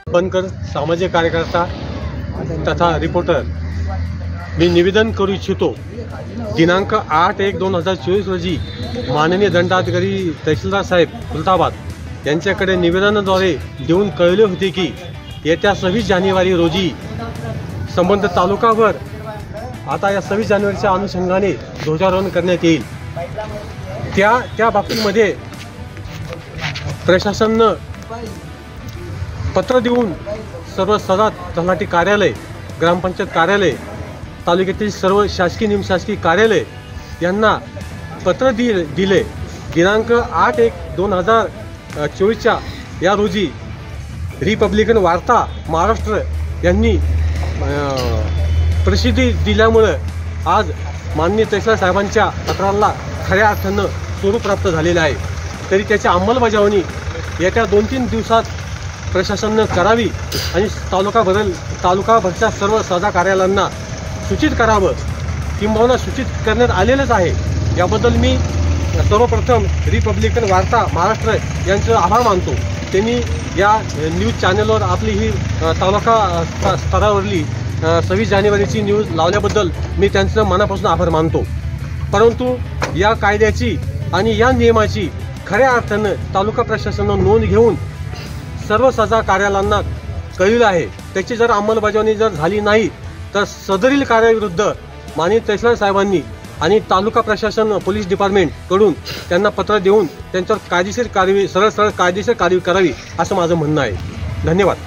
बनकर सामाजिक कार्यकर्ता तथा रिपोर्टर मी निवेदन करू इच्छितो। दिनांक 8/1/2024 रोजी माननीय दंडाधिकारी तहसीलदार साहेब खुलताबाद यांच्याकडे निवेदनाद्वारे देऊन कळले होते की येत्या 26 जानेवारी रोजी संबंधित तालुकाभर आता या 26 जानेवारीच्या अनुषंगाने ध्वजारोहण करण्यात येईल। त्या बाबतीमध्ये प्रशासनानं पत्र देऊन सर्व सदा तलाठी कार्यालय, ग्रामपंचायत कार्यालय, तालुक्यातील सर्व शासकीय निमशासकीय कार्यालय यांना पत्र दिले। दिनांक 8/1/2024 या रोजी रिपब्लिकन वार्ता महाराष्ट्र यांनी प्रसिद्धी दिल्यामुळे आज माननीय तहसीलदार साहेबांच्या पत्राला खऱ्या अर्थानं स्वरूप प्राप्त झालेलं आहे। तरी त्याची अंमलबजावणी येत्या 2-3 दिवसात प्रशासनानं करावी आणि तालुकाभरच्या सर्व सदा कार्यालयांना सूचित करावं किंबहुना सूचित करण्यात आलेलंच आहे। याबद्दल मी सर्वप्रथम रिपब्लिकन वार्ता महाराष्ट्र यांचं आभार मानतो। त्यांनी या न्यूज चॅनलवर आपली ही तालुका स्तरावरली 26 जानेवारीची न्यूज लावल्याबद्दल मी त्यांचं मनापासून आभार मानतो। परंतु या कायद्याची आणि या नियमाची खऱ्या अर्थानं तालुका प्रशासनानं नोंद घेऊन सर्व सजा कार्यालयांना कळविलं आहे। त्याची जर अंमलबजावणी जर झाली नाही तर सदरील कार्याविरुद्ध माननीय तहसीलदार साहेबांनी आणि तालुका प्रशासन पोलीस डिपार्टमेंटकडून त्यांना पत्र देऊन त्यांच्यावर कायदेशीर कारवाई सरळ कायदेशीर कारवाई करावी असं माझं म्हणणं आहे। धन्यवाद।